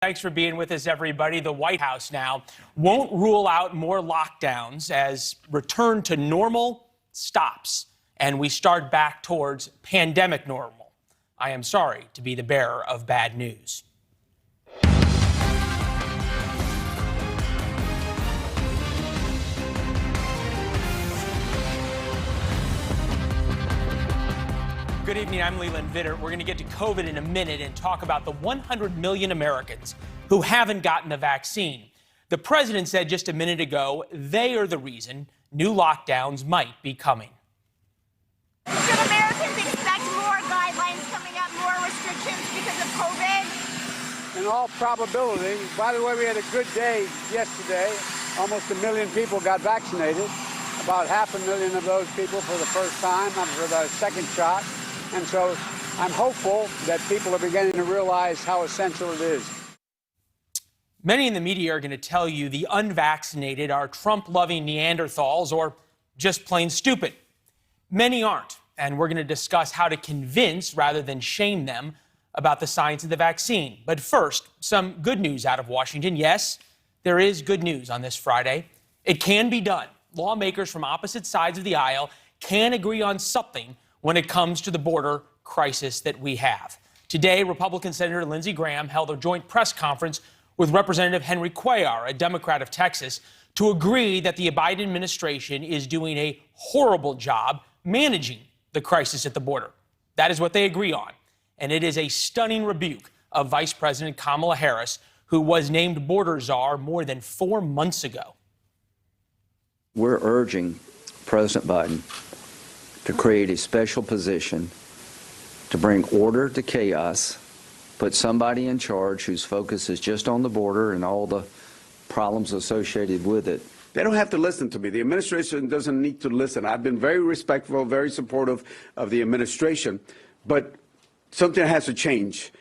Thanks for being with us, everybody. The White House now won't rule out more lockdowns as return to normal stops and we start back towards pandemic normal. I am sorry to be the bearer of bad news. Good evening, I'm Leland Vittert. We're going to get to COVID in a minute and talk about the 100 million Americans who haven't gotten the vaccine. The president said just a minute ago they are the reason new lockdowns might be coming. Should Americans expect more guidelines coming up, more restrictions because of COVID? In all probability. By the way, we had a good day yesterday. Almost 1 million people got vaccinated. About 500,000 of those people for the first time, for the second shot. And so I'm hopeful that people are beginning to realize how essential it is. Many in the media are going to tell you the unvaccinated are Trump-loving Neanderthals or just plain stupid. Many aren't, and we're going to discuss how to convince rather than shame them about the science of the vaccine. But first, some good news out of Washington. Yes, there is good news on this Friday. It can be done. Lawmakers from opposite sides of the aisle can agree on something when it comes to the border crisis that we have. Today, Republican Senator Lindsey Graham held a joint press conference with Representative Henry Cuellar, a Democrat of Texas, to agree that the Biden administration is doing a horrible job managing the crisis at the border. That is what they agree on. And it is a stunning rebuke of Vice President Kamala Harris, who was named border czar more than 4 months ago. We're urging President Biden to create a special position to bring order to chaos, put somebody in charge whose focus is just on the border and all the problems associated with it. They don't have to listen to me. The administration doesn't need to listen. I've been very respectful, very supportive of the administration, but something has to change.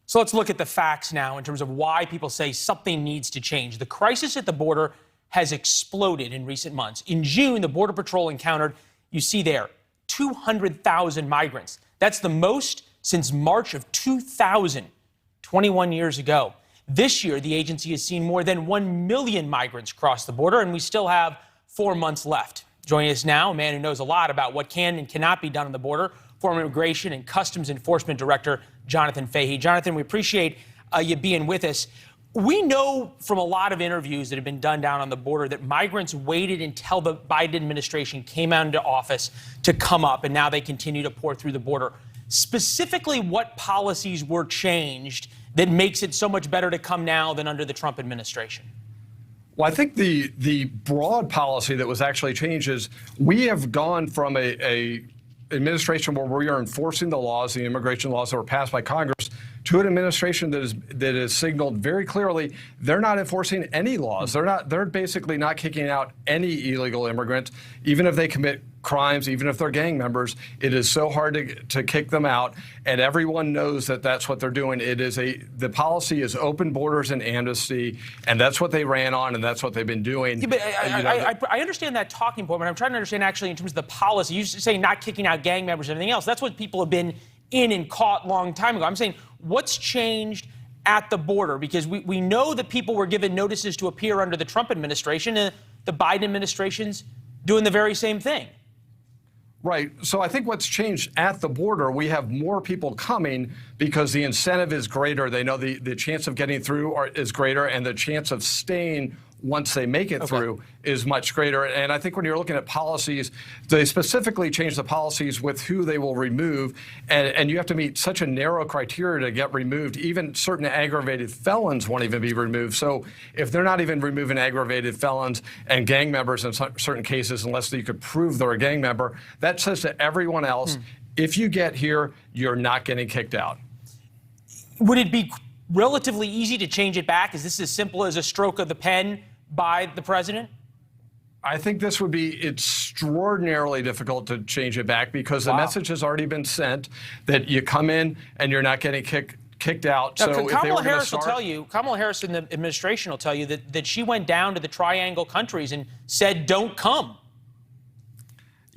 So let's look at the facts now in terms of why people say something needs to change. The crisis at the border has exploded in recent months. In June, the Border Patrol encountered, you see there, 200,000 migrants. That's the most since March of 2000, 21 years ago. This year, the agency has seen more than 1 million migrants cross the border, and we still have 4 months left. Joining us now, a man who knows a lot about what can and cannot be done on the border, former Immigration and Customs Enforcement Director Jonathan Fahey. Jonathan, we appreciate you being with us. We know from a lot of interviews that have been done down on the border that migrants waited until the Biden administration came out into office to come up, and now they continue to pour through the border. Specifically, what policies were changed that makes it so much better to come now than under the Trump administration? Well, I think the broad policy that was actually changed is we have gone from a administration where we are enforcing the laws, the immigration laws that were passed by Congress, to an administration that is signaled very clearly they're not enforcing any laws. They're basically not kicking out any illegal immigrants, even if they commit crimes, even if they're gang members. It is so hard to kick them out, and everyone knows that that's what they're doing. The policy is open borders and amnesty, and that's what they ran on, and that's what they've been doing. Yeah, but I understand that talking point, but I'm trying to understand actually in terms of the policy. You say not kicking out gang members and everything else. That's what people have been in and caught long time ago. I'm saying what's changed at the border? Because we know that people were given notices to appear under the Trump administration, and the Biden administration's doing the very same thing. Right. So I think what's changed at the border, we have more people coming because the incentive is greater. They know the chance of getting through is greater, and the chance of staying once they make it through is much greater. And I think when you're looking at policies, they specifically change the policies with who they will remove. And you have to meet such a narrow criteria to get removed. Even certain aggravated felons won't even be removed. So if they're not even removing aggravated felons and gang members in certain cases, unless you could prove they're a gang member, that says to everyone else, if you get here, you're not getting kicked out. Would it be relatively easy to change it back? Is this as simple as a stroke of the pen by the president? I think this would be extraordinarily difficult to change it back because the message has already been sent that you come in and you're not getting kicked out. Now, so Kamala Harris will tell you, Kamala Harris in the administration will tell you that she went down to the Triangle countries and said, don't come.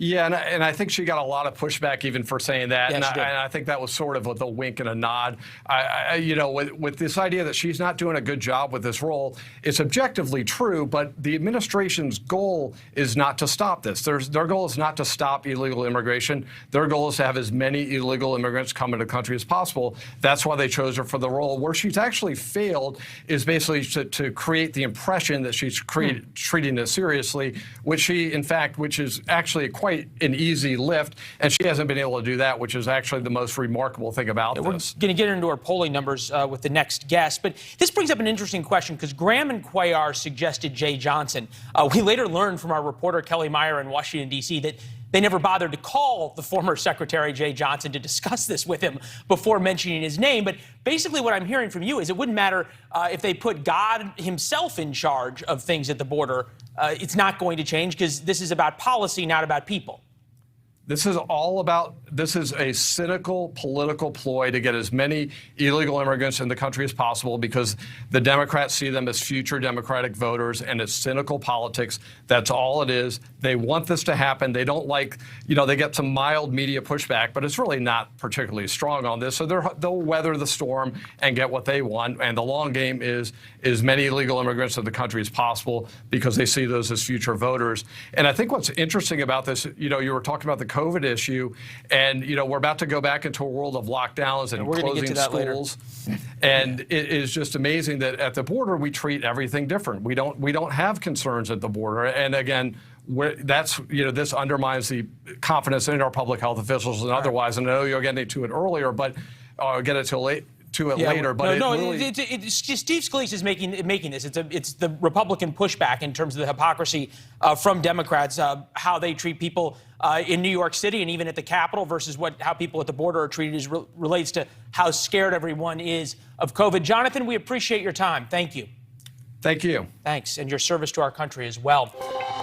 Yeah, and I think she got a lot of pushback even for saying that, Yeah, and I think that was sort of with a wink and a nod. With this idea that she's not doing a good job with this role, it's objectively true, but the administration's goal is not to stop this. Their goal is not to stop illegal immigration. Their goal is to have as many illegal immigrants come into the country as possible. That's why they chose her for the role. Where she's actually failed is basically to create the impression that she's treating this seriously, which is actually quite an easy lift, and she hasn't been able to do that, which is actually the most remarkable thing about this. We're going to get into our polling numbers with the next guest, but this brings up an interesting question because Graham and Cuellar suggested Jay Johnson. We later learned from our reporter Kelly Meyer in Washington, D.C. that they never bothered to call the former Secretary Jay Johnson to discuss this with him before mentioning his name. But basically what I'm hearing from you is it wouldn't matter if they put God himself in charge of things at the border. It's not going to change because this is about policy, not about people. This is a cynical political ploy to get as many illegal immigrants in the country as possible because the Democrats see them as future Democratic voters, and it's cynical politics. That's all it is. They want this to happen. They don't like, they get some mild media pushback, but it's really not particularly strong on this. So they'll weather the storm and get what they want. And the long game is as many illegal immigrants in the country as possible because they see those as future voters. And I think what's interesting about this, you were talking about the COVID issue, and we're about to go back into a world of lockdowns and closing schools. And it is just amazing that at the border we treat everything different. We don't have concerns at the border, and again, this undermines the confidence in our public health officials and otherwise. And I know you're getting to it earlier, but I'll get it later. But Steve Scalise is making this. It's the Republican pushback in terms of the hypocrisy from Democrats, how they treat people in New York City and even at the Capitol versus how people at the border are treated as relates to how scared everyone is of COVID. Jonathan, we appreciate your time. Thank you. Thank you. Thanks, and your service to our country as well.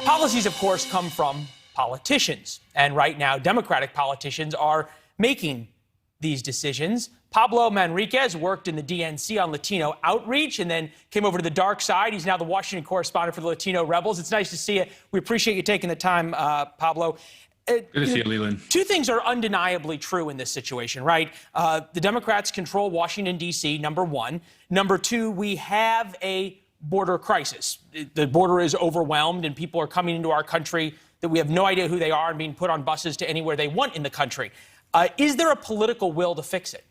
Policies, of course, come from politicians, and right now, Democratic politicians are making these decisions. Pablo Manriquez worked in the DNC on Latino outreach and then came over to the dark side. He's now the Washington correspondent for the Latino Rebels. It's nice to see you. We appreciate you taking the time, Pablo. Good to see you, Leland. Two things are undeniably true in this situation, right? The Democrats control Washington, D.C., number one. Number two, we have a border crisis. The border is overwhelmed and people are coming into our country that we have no idea who they are and being put on buses to anywhere they want in the country. Is there a political will to fix it?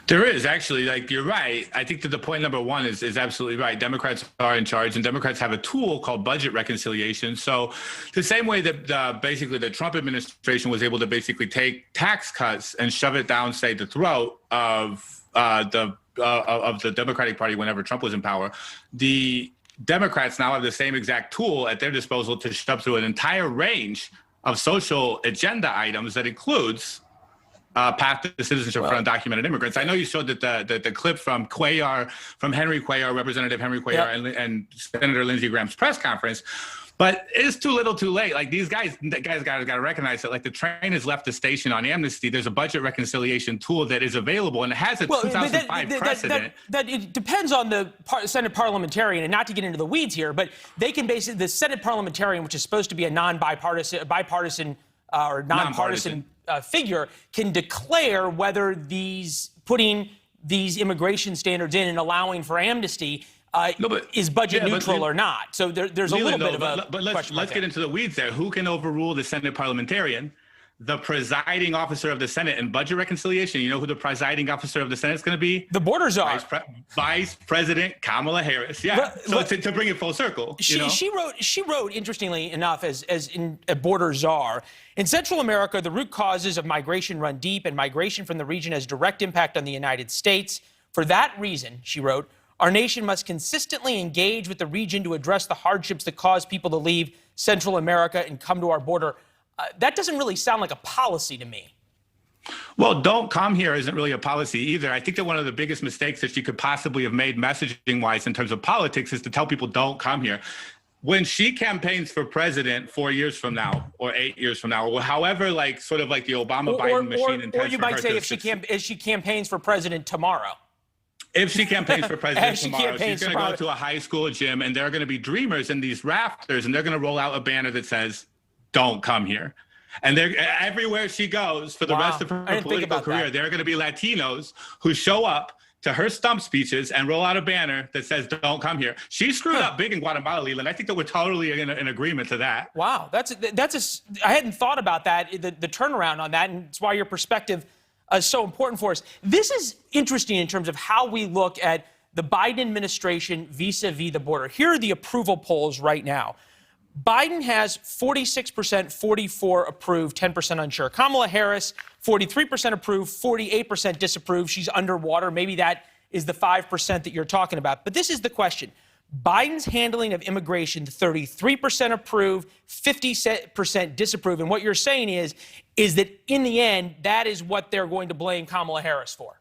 There is, actually. You're right. I think that the point number one is absolutely right. Democrats are in charge, and Democrats have a tool called budget reconciliation. So the same way that basically the Trump administration was able to basically take tax cuts and shove it down, say, the throat of the Democratic Party whenever Trump was in power, the Democrats now have the same exact tool at their disposal to shove through an entire range of social agenda items that includes path to citizenship for undocumented immigrants. I know you showed that the clip from Henry Cuellar, Representative Henry Cuellar, and Senator Lindsey Graham's press conference, but it's too little too late. These guys got to recognize that the train has left the station on amnesty. There's a budget reconciliation tool that is available, and it has a 2005 precedent. That it depends on the Senate parliamentarian, and not to get into the weeds here, but they can basically, the Senate parliamentarian, which is supposed to be a bipartisan figure, can declare whether putting these immigration standards in and allowing for amnesty is budget neutral or not. So there's a little bit of a But let's get into the weeds there. Who can overrule the Senate parliamentarian? The presiding officer of the Senate in budget reconciliation. You know who the presiding officer of the Senate is going to be? The border czar. Vice President Kamala Harris. Yeah. To bring it full circle. She wrote, interestingly enough, as in a border czar, in Central America, the root causes of migration run deep, and migration from the region has direct impact on the United States. For that reason, she wrote, our nation must consistently engage with the region to address the hardships that cause people to leave Central America and come to our border. That doesn't really sound like a policy to me. Well, don't come here isn't really a policy either. I think that one of the biggest mistakes that she could possibly have made messaging-wise in terms of politics is to tell people don't come here. When she campaigns for president 4 years from now or 8 years from now, or however, the Obama-Biden machine intends for her. Or you might say if she campaigns for president tomorrow. If she campaigns for president tomorrow, she's going to go to a high school gym, and there are going to be dreamers in these rafters, and they're going to roll out a banner that says, don't come here. And they're everywhere she goes for the rest of her political career, there are going to be Latinos who show up to her stump speeches and roll out a banner that says, don't come here. She screwed up big in Guatemala, Leland. I think that we're totally in agreement to that. Wow, I hadn't thought about that, the turnaround on that, and it's why your perspective is so important for us. This is interesting in terms of how we look at the Biden administration vis-a-vis the border. Here are the approval polls right now. Biden has 46%, 44 approved, 10% unsure. Kamala Harris, 43% approved, 48% disapprove. She's underwater. Maybe that is the 5% that you're talking about. But this is the question. Biden's handling of immigration, 33% approve, 50% disapprove. And what you're saying is that in the end, that is what they're going to blame Kamala Harris for.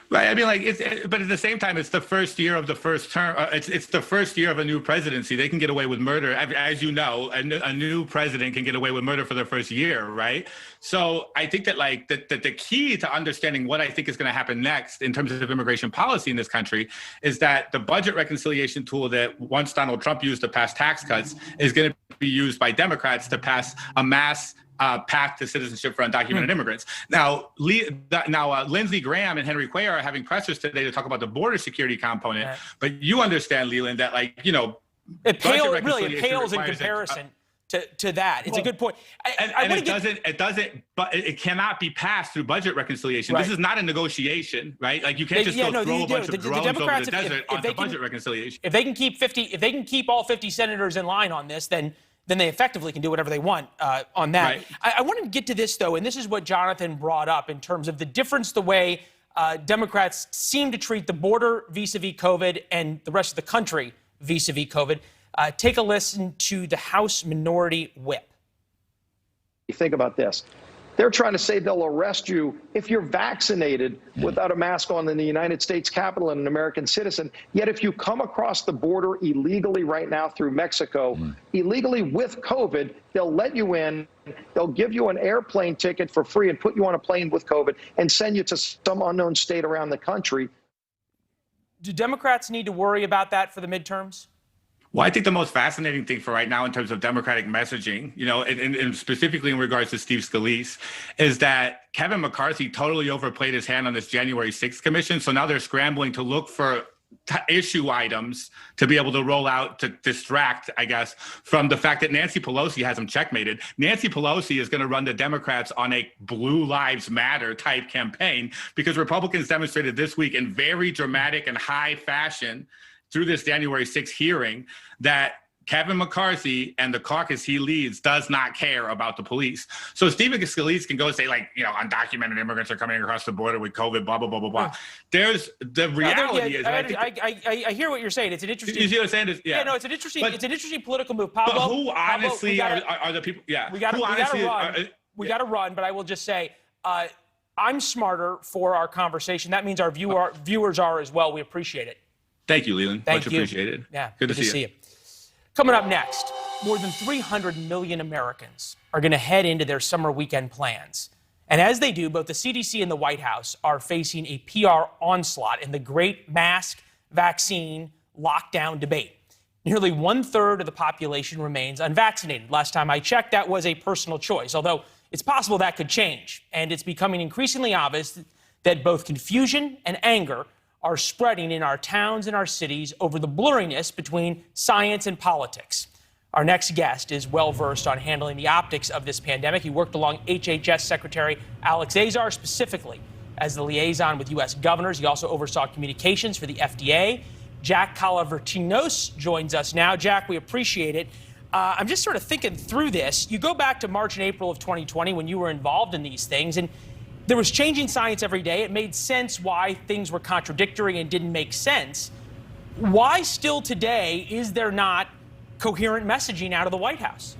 Right. I mean, but at the same time, it's the first year of the first term. It's the first year of a new presidency. They can get away with murder. As you know, a new president can get away with murder for their first year. Right. So I think that the key to understanding what I think is going to happen next in terms of immigration policy in this country is that the budget reconciliation tool that once Donald Trump used to pass tax cuts is going to be used by Democrats to pass a mass path to citizenship for undocumented immigrants. Now, Lindsey Graham and Henry Cuellar are having pressers today to talk about the border security component. Right. But you understand, Leland, that it pales in comparison to that. It's a good point. But it cannot be passed through budget reconciliation. Right. This is not a negotiation, right? Like you can't throw a bunch of drones over the desert onto budget reconciliation. If they can keep all 50 senators in line on this, then they effectively can do whatever they want on that. Right. I want to get to this, though, and this is what Jonathan brought up in terms of the difference, the way Democrats seem to treat the border vis-a-vis COVID and the rest of the country vis-a-vis COVID. Take a listen to the House Minority Whip. Think about this. They're trying to say they'll arrest you if you're vaccinated without a mask on in the United States Capitol and an American citizen. Yet if you come across the border illegally right now through Mexico, illegally with COVID, they'll let you in. They'll give you an airplane ticket for free and put you on a plane with COVID and send you to some unknown state around the country. Do Democrats need to worry about that for the midterms? Well, I think the most fascinating thing for right now in terms of Democratic messaging, and specifically in regards to Steve Scalise, is that Kevin McCarthy totally overplayed his hand on this January 6th commission. So now they're scrambling to look for issue items to be able to roll out to distract, I guess, from the fact that Nancy Pelosi has them checkmated. Nancy Pelosi is going to run the Democrats on a Blue Lives Matter type campaign because Republicans demonstrated this week in very dramatic and high fashion through this January 6th hearing that Kevin McCarthy and the caucus he leads does not care about the police. So Stephen Scalise can go say, undocumented immigrants are coming across the border with COVID, blah, blah, blah, blah, blah. There's the reality is. I hear what you're saying. It's an interesting. You see what I'm saying? Yeah, no, it's an interesting political move. Pablo, but who honestly are the people? Yeah. We got to run, but I will just say, I'm smarter for our conversation. That means our viewers are as well. We appreciate it. Thank you, Leland. Much appreciated. Yeah, good to see you. Coming up next, more than 300 million Americans are going to head into their summer weekend plans. And as they do, both the CDC and the White House are facing a PR onslaught in the great mask, vaccine, lockdown debate. Nearly 1/3 of the population remains unvaccinated. Last time I checked, that was a personal choice, although it's possible that could change. And it's becoming increasingly obvious that both confusion and anger are spreading in our towns and our cities over the blurriness between science and politics. Our next guest is well-versed on handling the optics of this pandemic. He worked along HHS Secretary Alex Azar, specifically as the liaison with U.S. governors. He also oversaw communications for the FDA. Jack Calavertinos joins us now. Jack, we appreciate it. I'm just sort of thinking through this. You go back to March and April of 2020 when you were involved in these things, and there was changing science every day. It made sense why things were contradictory and didn't make sense. Why still today is there not coherent messaging out of the White House?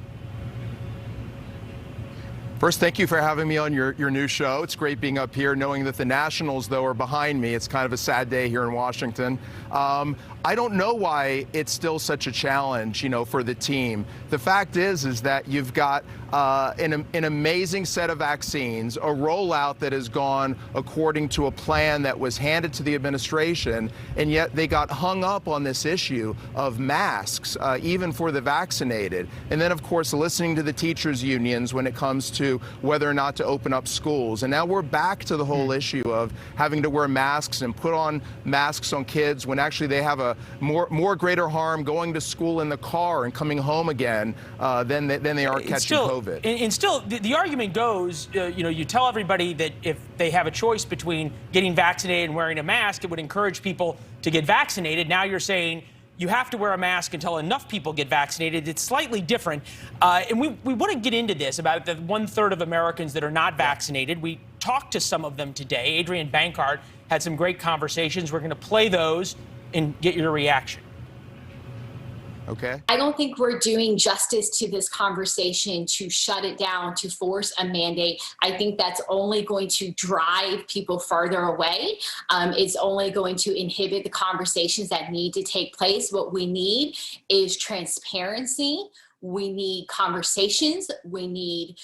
First, thank you for having me on your new show. It's great being up here, knowing that the Nationals, though, are behind me. It's kind of a sad day here in Washington. I don't know why it's still such a challenge, for the team. The fact is that you've got an amazing set of vaccines, a rollout that has gone according to a plan that was handed to the administration, and yet they got hung up on this issue of masks, even for the vaccinated. And then, of course, listening to the teachers' unions when it comes to whether or not to open up schools. And now we're back to the whole issue of having to wear masks and put on masks on kids when actually they have a more greater harm going to school in the car and coming home again than they are catching COVID. And still, the argument goes, you tell everybody that if they have a choice between getting vaccinated and wearing a mask, it would encourage people to get vaccinated. Now you're saying you have to wear a mask until enough people get vaccinated. It's slightly different. And we want to get into this about the 1/3 of Americans that are not vaccinated. We talked to some of them today. Adrian Bankart had some great conversations. We're going to play those and get your reaction. Okay. I don't think we're doing justice to this conversation to shut it down, to force a mandate. I think that's only going to drive people further away. It's only going to inhibit the conversations that need to take place. What we need is transparency. We need conversations. We need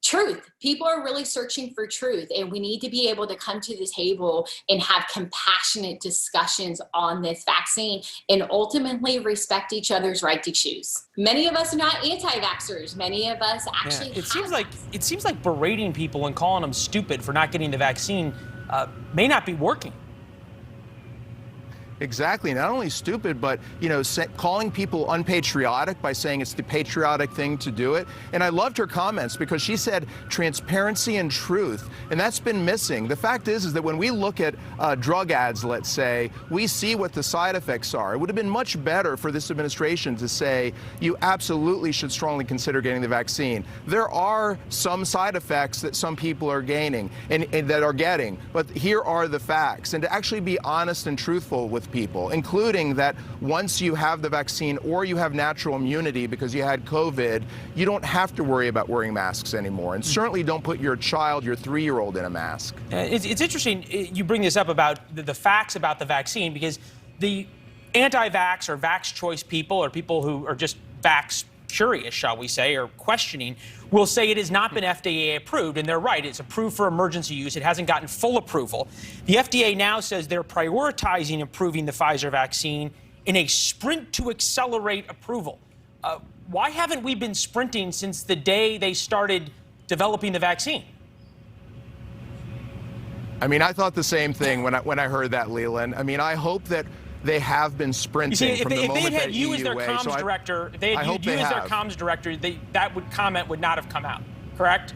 truth. People are really searching for truth, and we need to be able to come to the table and have compassionate discussions on this vaccine and ultimately respect each other's right to choose. Many of us are not anti-vaxxers. Many of us actually it seems like berating people and calling them stupid for not getting the vaccine may not be working. Exactly. Not only stupid, but, calling people unpatriotic by saying it's the patriotic thing to do it. And I loved her comments because she said transparency and truth, and that's been missing. The fact is that when we look at drug ads, let's say, we see what the side effects are. It would have been much better for this administration to say you absolutely should strongly consider getting the vaccine. There are some side effects that some people are gaining and that are getting, but here are the facts. And to actually be honest and truthful with people, including that once you have the vaccine or you have natural immunity because you had COVID, you don't have to worry about wearing masks anymore. And certainly don't put your child, your 3-year-old, in a mask. It's interesting you bring this up about the facts about the vaccine, because the anti-vax or vax choice people, or people who are just vax curious, shall we say, or questioning, will say it has not been FDA approved, and they're right. It's approved for emergency use. It hasn't gotten full approval. The FDA now says they're prioritizing approving the Pfizer vaccine in a sprint to accelerate approval. Why haven't we been sprinting since the day they started developing the vaccine? I thought the same thing when I heard that, Leland. I hope that they have been sprinting from the moment that you as their comms director, if they had you as their comms director, that comment would not have come out, correct?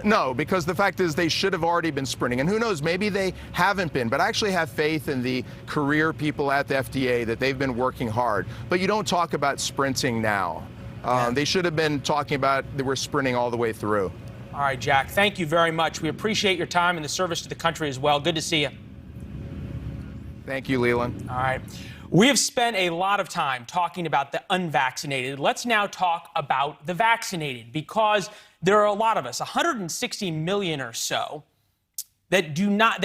No, because the fact is they should have already been sprinting. And who knows, maybe they haven't been. But I actually have faith in the career people at the FDA that they've been working hard. But you don't talk about sprinting now. They should have been talking about that we're sprinting all the way through. All right, Jack, thank you very much. We appreciate your time and the service to the country as well. Good to see you. Thank you, Leland. All right. We have spent a lot of time talking about the unvaccinated. Let's now talk about the vaccinated, because there are a lot of us, 160 million or so, that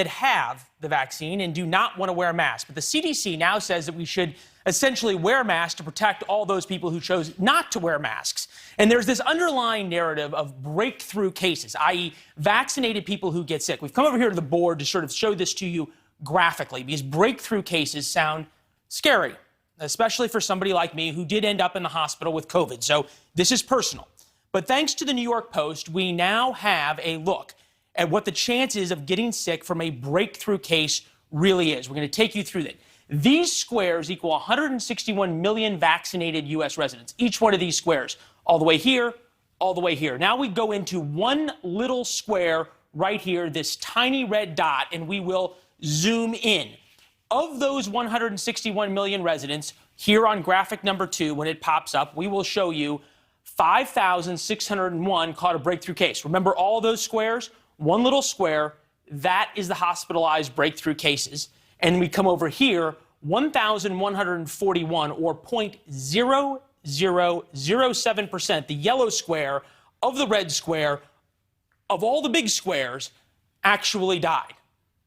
have the vaccine and do not want to wear a mask. But the CDC now says that we should essentially wear masks to protect all those people who chose not to wear masks. And there's this underlying narrative of breakthrough cases, i.e. vaccinated people who get sick. We've come over here to the board to sort of show this to you graphically, because breakthrough cases sound scary, especially for somebody like me who did end up in the hospital with COVID. So this is personal. But thanks to the New York Post, we now have a look at what the chances of getting sick from a breakthrough case really is. We're going to take you through that. These squares equal 161 million vaccinated U.S. residents. Each one of these squares, all the way here, all the way here. Now we go into one little square right here, this tiny red dot, and we will zoom in. Of those 161 million residents, here on graphic number 2, when it pops up, we will show you 5,601 caught a breakthrough case. Remember all those squares? One little square, that is the hospitalized breakthrough cases. And we come over here, 1,141, or 0.0007%, the yellow square, of the red square, of all the big squares, actually died.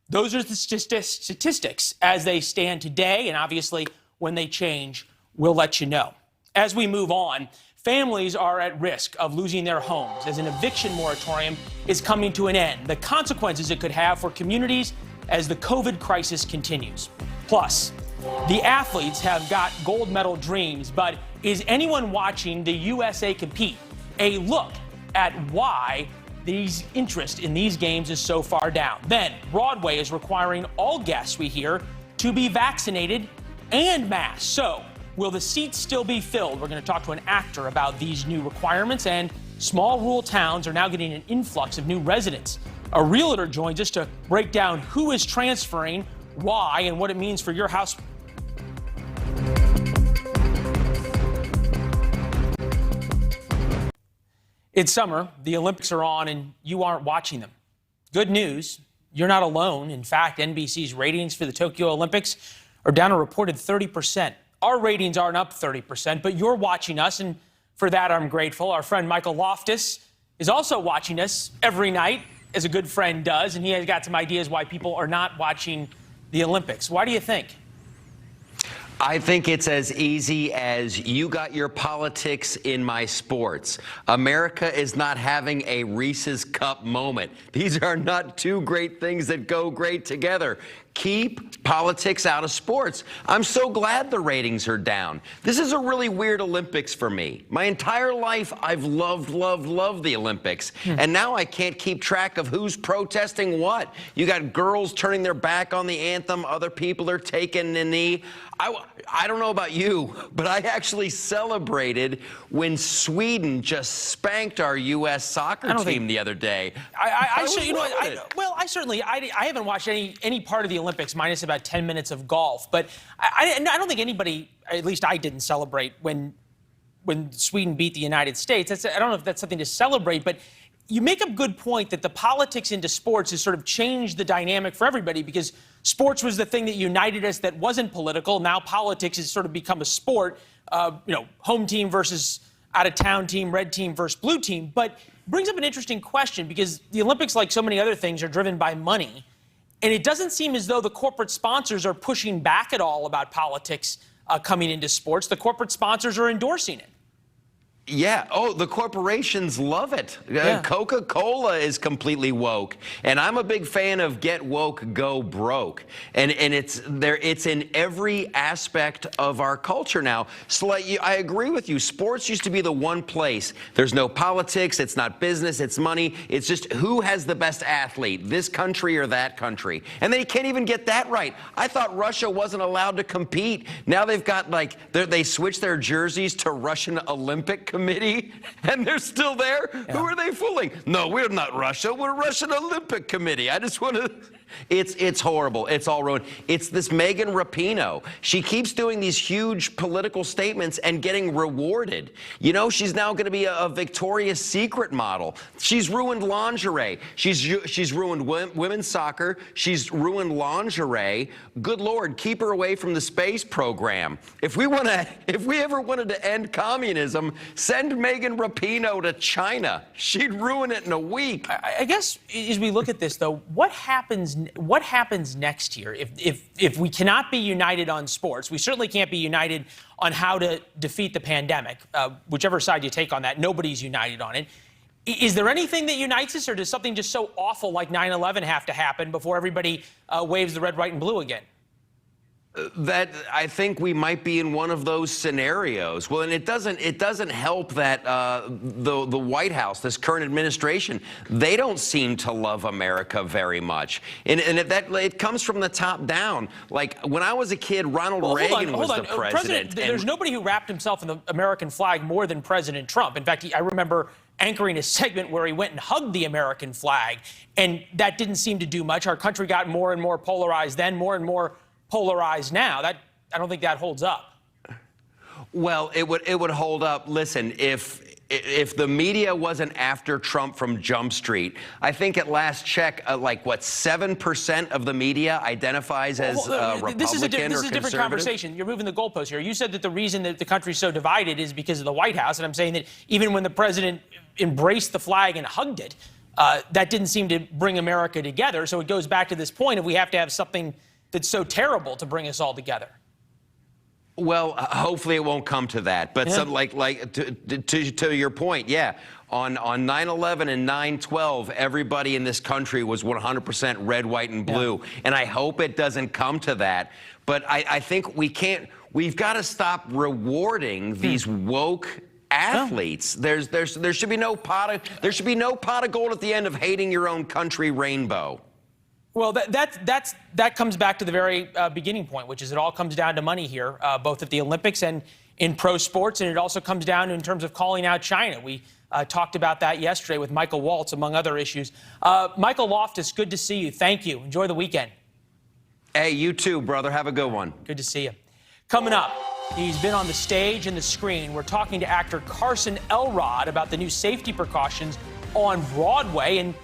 Those are the statistics as they stand today, and obviously when they change, we'll let you know. As we move on, families are at risk of losing their homes as an eviction moratorium is coming to an end. The consequences it could have for communities as the COVID crisis continues. Plus, the athletes have got gold medal dreams, but is anyone watching the USA compete? A look at why these interest in these games is so far down. Then, Broadway is requiring all guests we hear to be vaccinated and masked. So, will the seats still be filled? We're going to talk to an actor about these new requirements, and small rural towns are now getting an influx of new residents. A realtor joins us to break down who is transferring, why, and what it means for your house. It's summer, the Olympics are on, and you aren't watching them. Good news, you're not alone. In fact, NBC's ratings for the Tokyo Olympics are down a reported 30%. Our ratings aren't up 30%, but you're watching us, and for that I'm grateful. Our friend Michael Loftus is also watching us every night, as a good friend does, and he has got some ideas why people are not watching the Olympics. Why do you think? I think it's as easy as you got your politics in my sports. America is not having a Reese's Cup moment. These are not two great things that go great together. Keep politics out of sports. I'm so glad the ratings are down. This is a really weird Olympics for me. My entire life, I've loved the Olympics. And now I can't keep track of who's protesting what. You got girls turning their back on the anthem. Other people are taking a knee. I don't know about you, but I actually celebrated when Sweden just spanked our U.S. soccer team the other day. I haven't watched any part of the Olympics minus about 10 minutes of golf, but I don't think anybody, at least I didn't celebrate when Sweden beat the United States. I don't know if that's something to celebrate, but you make a good point that the politics into sports has sort of changed the dynamic for everybody, because sports was the thing that united us that wasn't political. Now politics has sort of become a sport, home team versus out-of-town team, red team versus blue team. But it brings up an interesting question, because the Olympics, like so many other things, are driven by money. And it doesn't seem as though the corporate sponsors are pushing back at all about politics coming into sports. The corporate sponsors are endorsing it. Yeah. Oh, the corporations love it. Yeah. Coca-Cola is completely woke, and I'm a big fan of get woke, go broke. And it's there. It's in every aspect of our culture now. So I agree with you. Sports used to be the one place. There's no politics. It's not business. It's money. It's just who has the best athlete, this country or that country. And they can't even get that right. I thought Russia wasn't allowed to compete. Now they've got they switched their jerseys to Russian Olympic Committee, and they're still there. Yeah. Who are they fooling? No, we're not Russia. We're Russian Olympic Committee. I just want to. It's horrible. It's all ruined. It's this Megan Rapinoe. She keeps doing these huge political statements and getting rewarded. You know, she's now going to be a Victoria's Secret model. She's ruined lingerie. She's ruined women's soccer. She's ruined lingerie. Good Lord, keep her away from the space program. If we ever wanted to end communism, send Megan Rapinoe to China. She'd ruin it in a week. I guess as we look at this, though, what happens next year if we cannot be united on sports? We certainly can't be united on how to defeat the pandemic. Whichever side you take on that, nobody's united on it. Is there anything that unites us, or does something just so awful like 9/11 have to happen before everybody waves the red, white, and blue again? That I think we might be in one of those scenarios. Well, and it doesn't help that the White House, this current administration, they don't seem to love America very much, and it comes from the top down. Like when I was a kid, Ronald Reagan was the president. There's nobody who wrapped himself in the American flag more than President Trump. In fact, I remember anchoring a segment where he went and hugged the American flag, and that didn't seem to do much. Our country got more and more polarized then, more and more polarized now. I don't think that holds up. Well, it would hold up. Listen, if the media wasn't after Trump from Jump Street, I think at last check, 7% of the media identifies as Republican this is a or different conversation. You're moving the goalposts here. You said that the reason that the country's so divided is because of the White House, and I'm saying that even when the president embraced the flag and hugged it, that didn't seem to bring America together. So it goes back to this point of we have to have something that's so terrible to bring us all together. Well, hopefully it won't come to that. But some, to your point, yeah, on 9/11 and 9/12, everybody in this country was 100% red, white, and blue. Yeah. And I hope it doesn't come to that. But I think we've got to stop rewarding these woke athletes. There should be no pot of gold at the end of hating your own country rainbow. Well, that comes back to the very beginning point, which is it all comes down to money here, both at the Olympics and in pro sports, and it also comes down in terms of calling out China. We talked about that yesterday with Michael Waltz, among other issues. Michael Loftus, good to see you. Thank you. Enjoy the weekend. Hey, you too, brother. Have a good one. Good to see you. Coming up, he's been on the stage and the screen. We're talking to actor Carson Elrod about the new safety precautions on Broadway, and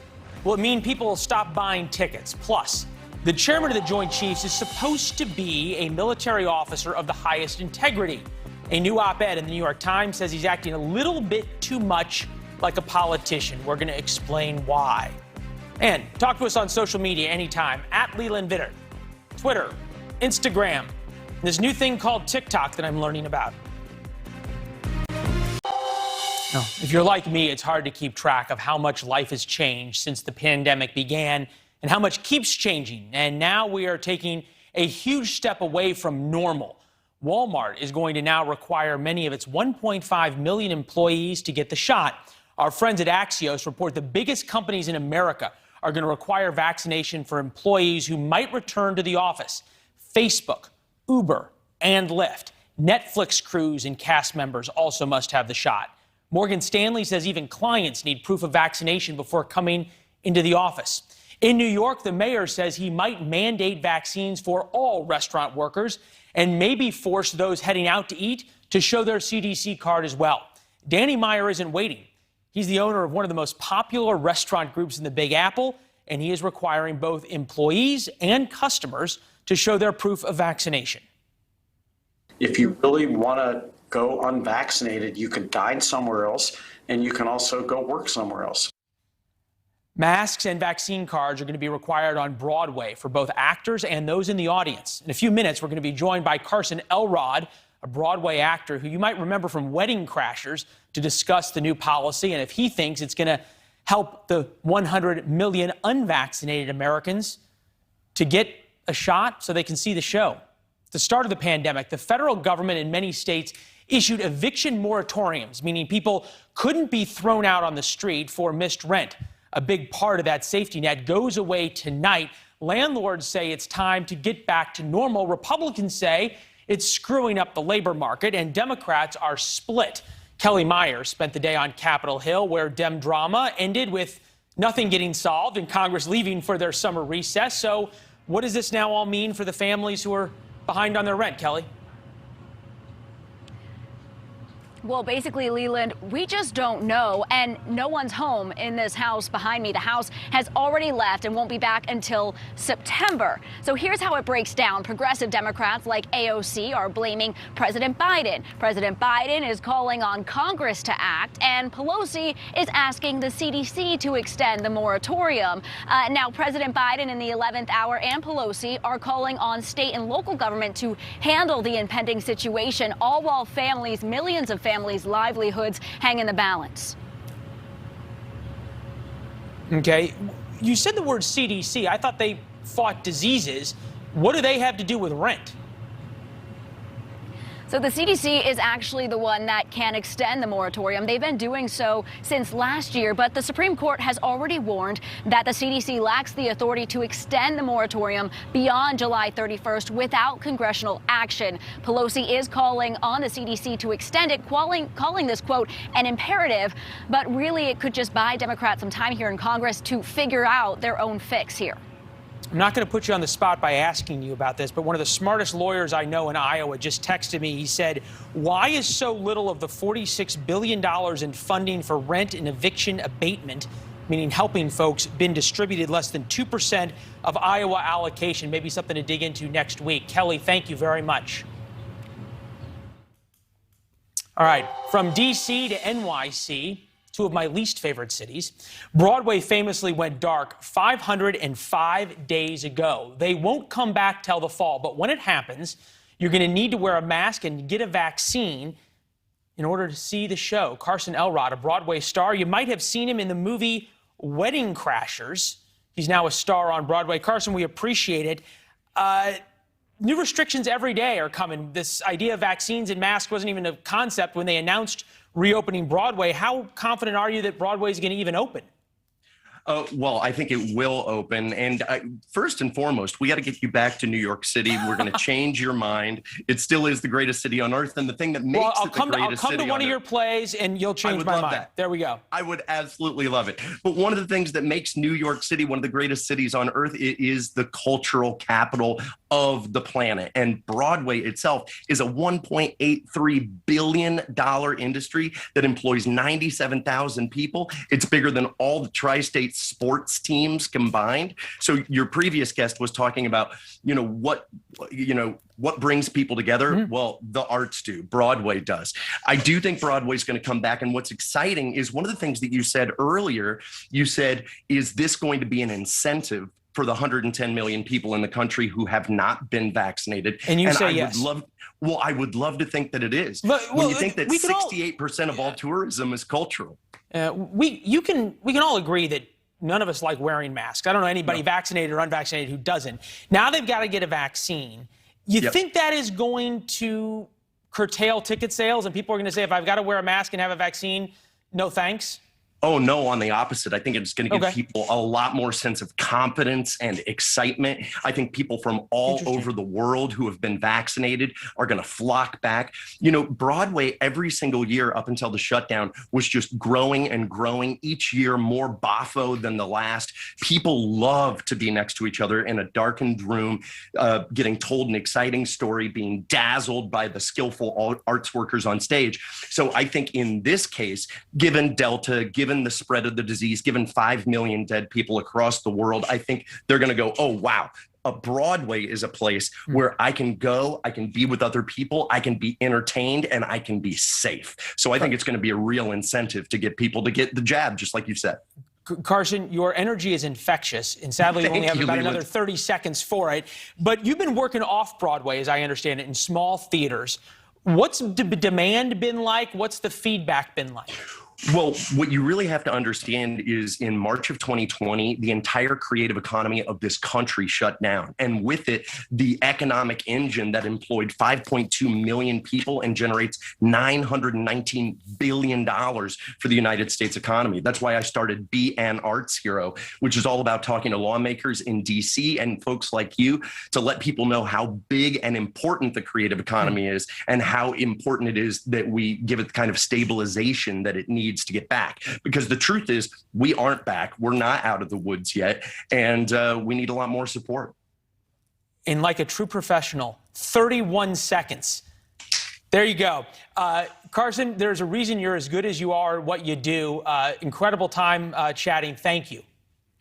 will it mean people will stop buying tickets? Plus, the chairman of the Joint Chiefs is supposed to be a military officer of the highest integrity. A new op-ed in the New York Times says he's acting a little bit too much like a politician. We're going to explain why. And talk to us on social media anytime, at Leland Vittert, Twitter, Instagram, and this new thing called TikTok that I'm learning about. If you're like me, it's hard to keep track of how much life has changed since the pandemic began and how much keeps changing. And now we are taking a huge step away from normal. Walmart is going to now require many of its 1.5 million employees to get the shot. Our friends at Axios report the biggest companies in America are going to require vaccination for employees who might return to the office. Facebook, Uber, and Lyft. Netflix crews and cast members also must have the shot. Morgan Stanley says even clients need proof of vaccination before coming into the office. In New York, the mayor says he might mandate vaccines for all restaurant workers and maybe force those heading out to eat to show their CDC card as well. Danny Meyer isn't waiting. He's the owner of one of the most popular restaurant groups in the Big Apple, and he is requiring both employees and customers to show their proof of vaccination. If you really want to go unvaccinated, you can dine somewhere else, and you can also go work somewhere else. Masks and vaccine cards are going to be required on Broadway for both actors and those in the audience. In a few minutes, we're going to be joined by Carson Elrod, a Broadway actor who you might remember from Wedding Crashers, to discuss the new policy and if he thinks it's going to help the 100 million unvaccinated Americans to get a shot so they can see the show. At the start of the pandemic, the federal government in many states issued eviction moratoriums, meaning people couldn't be thrown out on the street for missed rent. A big part of that safety net goes away tonight. Landlords say it's time to get back to normal. Republicans say it's screwing up the labor market, and Democrats are split. Kelly Meyer spent the day on Capitol Hill, where Dem drama ended with nothing getting solved and Congress leaving for their summer recess. So what does this now all mean for the families who are behind on their rent, Kelly? Well, basically, Leland, we just don't know, and no one's home in this house behind me. The house has already left and won't be back until September. So here's how it breaks down. Progressive Democrats like AOC are blaming President Biden. President Biden is calling on Congress to act, and Pelosi is asking the CDC to extend the moratorium. Now, President Biden in the 11th hour and Pelosi are calling on state and local government to handle the impending situation, all while millions of families' livelihoods hang in the balance. Okay. You said the word CDC. I thought they fought diseases. What do they have to do with rent? So the CDC is actually the one that can extend the moratorium. They've been doing so since last year, but the Supreme Court has already warned that the CDC lacks the authority to extend the moratorium beyond July 31st without congressional action. Pelosi is calling on the CDC to extend it, calling this, quote, an imperative, but really it could just buy Democrats some time here in Congress to figure out their own fix here. I'm not going to put you on the spot by asking you about this, but one of the smartest lawyers I know in Iowa just texted me. He said, why is so little of the $46 billion in funding for rent and eviction abatement, meaning helping folks, been distributed? Less than 2% of Iowa allocation. Maybe something to dig into next week. Kelly, thank you very much. All right, from D.C. to NYC, two of my least favorite cities, Broadway famously went dark 505 days ago. They won't come back till the fall, but when it happens, you're going to need to wear a mask and get a vaccine in order to see the show. Carson Elrod, a Broadway star, you might have seen him in the movie Wedding Crashers. He's now a star on Broadway. Carson, we appreciate it. New restrictions every day are coming. This idea of vaccines and masks wasn't even a concept when they announced reopening Broadway. How confident are you that Broadway is going to even open? Well, I think it will open. And first and foremost, we got to get you back to New York City. We're going to change your mind. It still is the greatest city on earth. And the thing that makes it the greatest city on earth. I'll come to one of your plays and you'll change my mind. There we go. I would absolutely love it. But one of the things that makes New York City one of the greatest cities on earth is the cultural capital of the planet. And Broadway itself is a $1.83 billion industry that employs 97,000 people. It's bigger than all the tri-state sports teams combined. So your previous guest was talking about, what brings people together? Mm-hmm. Well, the arts do. Broadway does. I do think Broadway's going to come back. And what's exciting is one of the things that you said earlier, you said, is this going to be an incentive for the 110 million people in the country who have not been vaccinated? And you say yes. I would love to think that it is. But, when you think that 68% of all tourism is cultural. We can all agree that none of us like wearing masks. I don't know anybody vaccinated or unvaccinated who doesn't. Now they've got to get a vaccine. You think that is going to curtail ticket sales and people are going to say, if I've got to wear a mask and have a vaccine, no thanks? Oh, no, on the opposite. I think it's going to give people a lot more sense of confidence and excitement. I think people from all over the world who have been vaccinated are going to flock back. Broadway every single year up until the shutdown was just growing and growing, each year more boffo than the last. People love to be next to each other in a darkened room, getting told an exciting story, being dazzled by the skillful arts workers on stage. So I think in this case, given Delta, given the spread of the disease, given 5 million dead people across the world, I think they're going to go, oh, wow. Broadway is a place where I can go, I can be with other people, I can be entertained, and I can be safe. So I think it's going to be a real incentive to get people to get the jab, just like you said. Carson, your energy is infectious, and sadly, we only have about another 30 seconds for it. But you've been working off Broadway, as I understand it, in small theaters. What's the demand been like? What's the feedback been like? Well, what you really have to understand is in March of 2020, the entire creative economy of this country shut down. And with it, the economic engine that employed 5.2 million people and generates $919 billion for the United States economy. That's why I started Be an Arts Hero, which is all about talking to lawmakers in D.C. and folks like you to let people know how big and important the creative economy is and how important it is that we give it the kind of stabilization that it needs to get back. Because the truth is, we aren't back. We're not out of the woods yet. And we need a lot more support. And like a true professional, 31 seconds. There you go. Carson, there's a reason you're as good as you are at what you do. Incredible time chatting. Thank you.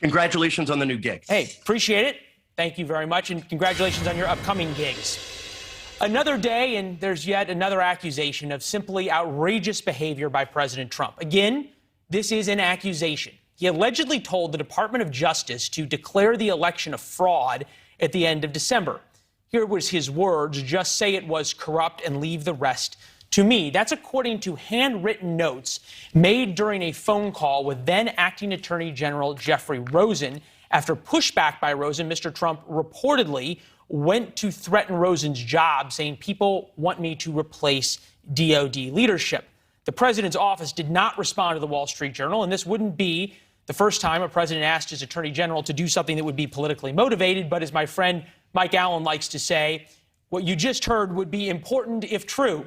Congratulations on the new gig. Hey, appreciate it. Thank you very much. And congratulations on your upcoming gigs. Another day, and there's yet another accusation of simply outrageous behavior by President Trump. Again, this is an accusation. He allegedly told the Department of Justice to declare the election a fraud at the end of December. Here was his words: just say it was corrupt and leave the rest to me. That's according to handwritten notes made during a phone call with then Acting Attorney General Jeffrey Rosen. After pushback by Rosen, Mr. Trump reportedly went to threaten Rosen's job, saying, people want me to replace DOD leadership. The president's office did not respond to the Wall Street Journal, and this wouldn't be the first time a president asked his attorney general to do something that would be politically motivated. But as my friend Mike Allen likes to say, what you just heard would be important if true.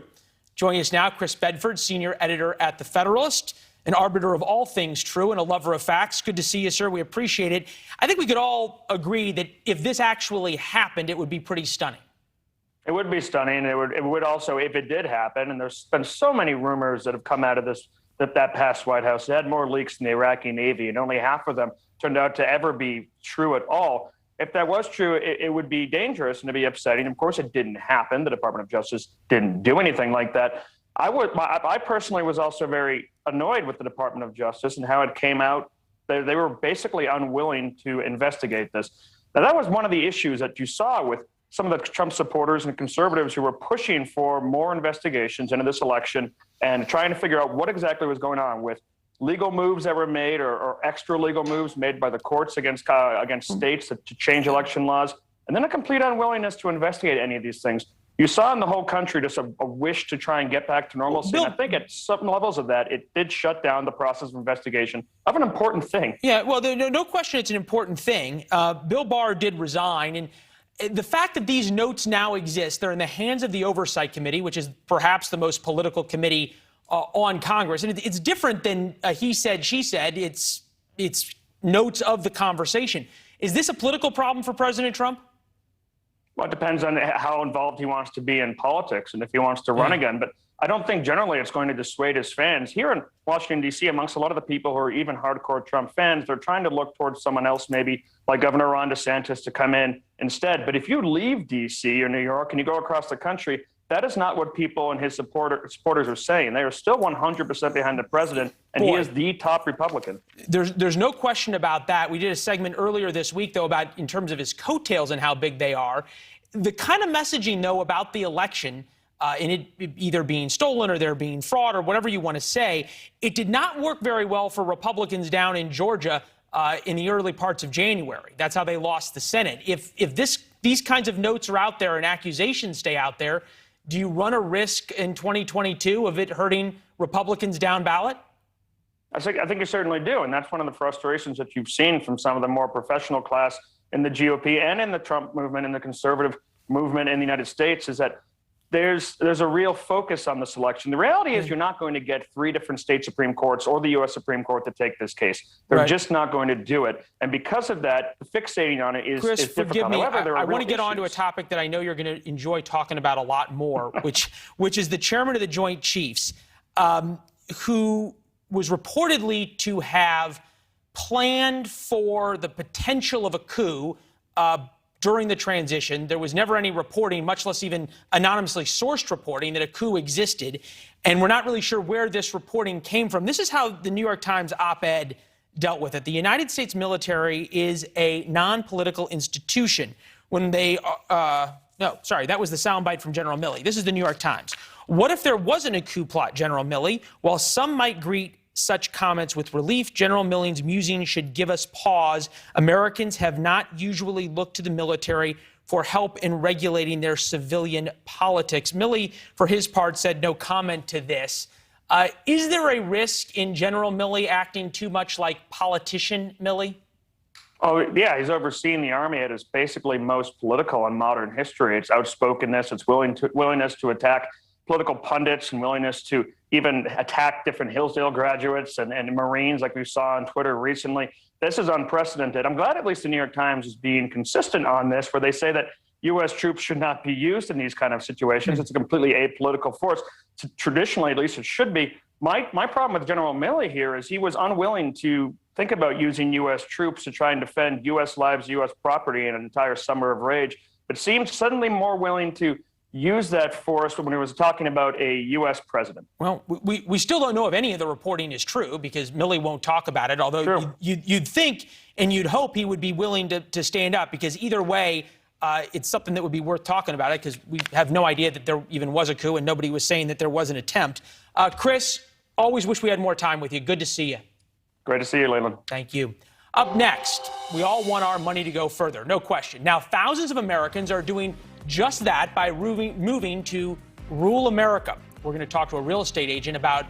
Joining us now, Chris Bedford, senior editor at The Federalist. an arbiter of all things true and a lover of facts. Good to see you, sir. We appreciate it. I think we could all agree that if this actually happened, it would be pretty stunning. It would be stunning. It would also, if it did happen, and there's been so many rumors that have come out of this, that past White House had more leaks than the Iraqi Navy, and only half of them turned out to ever be true at all. If that was true, it would be dangerous and it'd be upsetting. Of course, it didn't happen. The Department of Justice didn't do anything like that. I personally was also very annoyed with the Department of Justice and how it came out. They were basically unwilling to investigate this. Now, that was one of the issues that you saw with some of the Trump supporters and conservatives who were pushing for more investigations into this election and trying to figure out what exactly was going on with legal moves that were made or extra legal moves made by the courts against states to change election laws, and then a complete unwillingness to investigate any of these things. You saw in the whole country just a wish to try and get back to normalcy. Bill, and I think at some levels of that, it did shut down the process of investigation of an important thing. Yeah, well, no question it's an important thing. Bill Barr did resign, and the fact that these notes now exist, they're in the hands of the Oversight Committee, which is perhaps the most political committee on Congress. And it's different than he said, she said. It's notes of the conversation. Is this a political problem for President Trump? Well, it depends on how involved he wants to be in politics and if he wants to run again. But I don't think generally it's going to dissuade his fans. Here in Washington, D.C., amongst a lot of the people who are even hardcore Trump fans, they're trying to look towards someone else, maybe like Governor Ron DeSantis, to come in instead. But if you leave D.C. or New York and you go across the country, that is not what people and his supporters are saying. They are still 100% behind the president, and he is the top Republican. There's no question about that. We did a segment earlier this week, though, about in terms of his coattails and how big they are. The kind of messaging, though, about the election, and it either being stolen or there being fraud or whatever you want to say, it did not work very well for Republicans down in Georgia in the early parts of January. That's how they lost the Senate. If these kinds of notes are out there and accusations stay out there, do you run a risk in 2022 of it hurting Republicans down ballot? I think you certainly do. And that's one of the frustrations that you've seen from some of the more professional class in the GOP and in the Trump movement and the conservative movement in the United States, is that there's a real focus on this election. The reality is you're not going to get 3 different state Supreme Courts or the U.S. Supreme Court to take this case. They're just not going to do it. And because of that, fixating on it is Chris, difficult. forgive me. However, I want to get on to a topic that I know you're going to enjoy talking about a lot more, which is the chairman of the Joint Chiefs, who was reportedly to have planned for the potential of a coup during the transition. There was never any reporting, much less even anonymously sourced reporting, that a coup existed. And we're not really sure where this reporting came from. This is how the New York Times op-ed dealt with it. The United States military is a non-political institution. When they, no, sorry, that was the soundbite from General Milley. This is the New York Times. What if there wasn't a coup plot, General Milley? While some might greet such comments with relief, General Milley's musings should give us pause. Americans have not usually looked to the military for help in regulating their civilian politics. Milley, for his part, said no comment to this. Is there a risk in General Milley acting too much like politician Milley? Oh, yeah, he's overseeing the Army at its basically most political in modern history. It's outspokenness, it's willingness to attack political pundits and willingness to even attack different Hillsdale graduates and Marines like we saw on Twitter recently. This is unprecedented. I'm glad at least the New York Times is being consistent on this, where they say that U.S. troops should not be used in these kind of situations. It's a completely apolitical force. Traditionally, at least it should be. My problem with General Milley here is he was unwilling to think about using U.S. troops to try and defend U.S. lives, U.S. property in an entire summer of rage, but seemed suddenly more willing to use that force when he was talking about a U.S. president. Well, we still don't know if any of the reporting is true because Milley won't talk about it, although you'd think and you'd hope he would be willing to stand up, because either way, it's something that would be worth talking about it, because we have no idea that there even was a coup and nobody was saying that there was an attempt. Chris, always wish we had more time with you. Good to see you. Great to see you, Leland. Thank you. Up next, we all want our money to go further, no question. Now, thousands of Americans are doing just that by moving to rural America. We're going to talk to a real estate agent about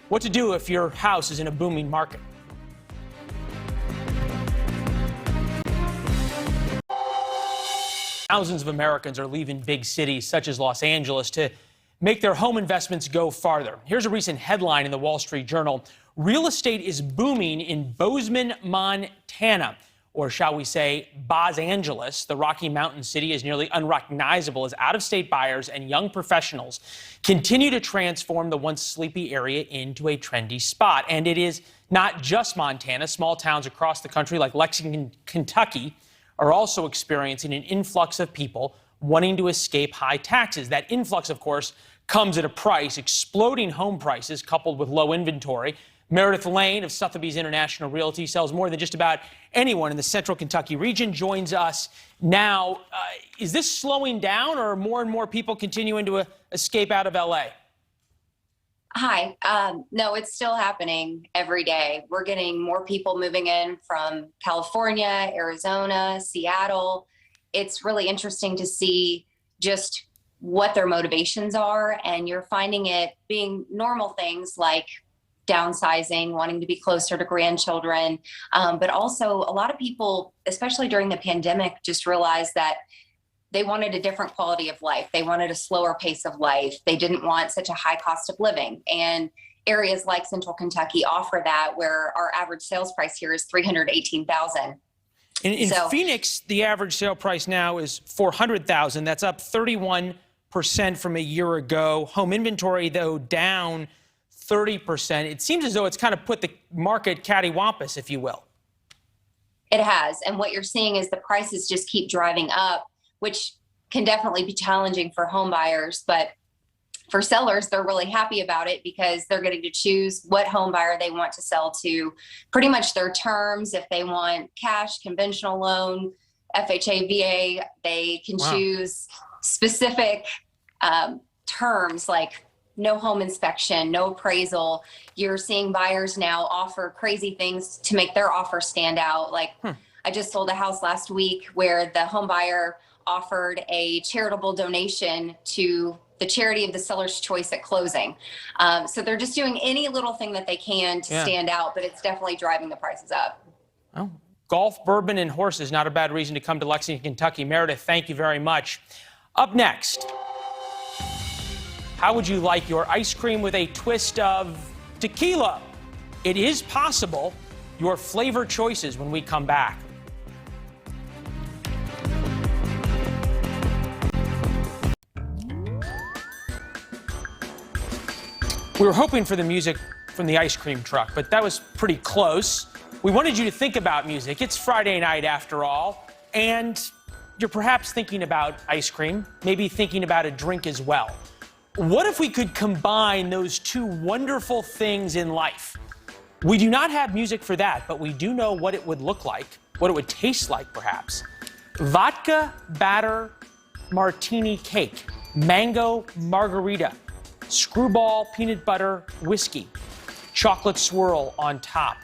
what to do if your house is in a booming market. Thousands of Americans are leaving big cities such as Los Angeles to make their home investments go farther. Here's a recent headline in the Wall Street Journal. Real estate is booming in Bozeman, Montana, or shall we say Los Angeles. The Rocky Mountain city is nearly unrecognizable as out-of-state buyers and young professionals continue to transform the once sleepy area into a trendy spot. And it is not just Montana. Small towns across the country like Lexington, Kentucky, are also experiencing an influx of people wanting to escape high taxes. That influx, of course, comes at a price. Exploding home prices coupled with low inventory. Meredith Lane of Sotheby's International Realty sells more than just about anyone in the central Kentucky region, joins us now. Is this slowing down, or are more and more people continuing to escape out of L.A.? Hi. No, it's still happening every day. We're getting more people moving in from California, Arizona, Seattle. It's really interesting to see just what their motivations are, and you're finding it being normal things like downsizing, wanting to be closer to grandchildren. But also a lot of people, especially during the pandemic, just realized that they wanted a different quality of life. They wanted a slower pace of life. They didn't want such a high cost of living. And areas like Central Kentucky offer that, where our average sales price here is $318,000. In Phoenix, the average sale price now is $400,000. That's up 31% from a year ago. Home inventory, though, down 30%. It seems as though it's kind of put the market cattywampus, if you will. It has. And what you're seeing is the prices just keep driving up, which can definitely be challenging for home buyers. But for sellers, they're really happy about it because they're getting to choose what home buyer they want to sell to, pretty much their terms. If they want cash, conventional loan, FHA, VA, they can choose specific terms like no home inspection, no appraisal. You're seeing buyers now offer crazy things to make their offer stand out. Like I just sold a house last week where the home buyer offered a charitable donation to the charity of the seller's choice at closing. So they're just doing any little thing that they can to stand out, but it's definitely driving the prices up. Oh, golf, bourbon, and horses, not a bad reason to come to Lexington, Kentucky. Meredith, thank you very much. Up next, how would you like your ice cream with a twist of tequila? It is possible. Your flavor choices when we come back. We were hoping for the music from the ice cream truck, but that was pretty close. We wanted you to think about music. It's Friday night after all, and you're perhaps thinking about ice cream, maybe thinking about a drink as well. What if we could combine those two wonderful things in life? We do not have music for that, but we do know what it would look like, what it would taste like perhaps. Vodka batter martini cake, mango margarita, screwball peanut butter whiskey, chocolate swirl on top.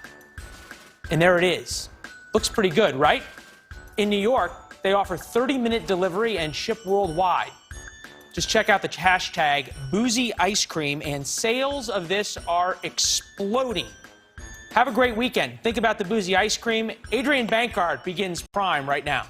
And there it is. Looks pretty good, right? In New York, they offer 30-minute delivery and ship worldwide. Just check out the hashtag boozy ice cream, and sales of this are exploding. Have a great weekend. Think about the boozy ice cream. Adrian Bankard begins Prime right now.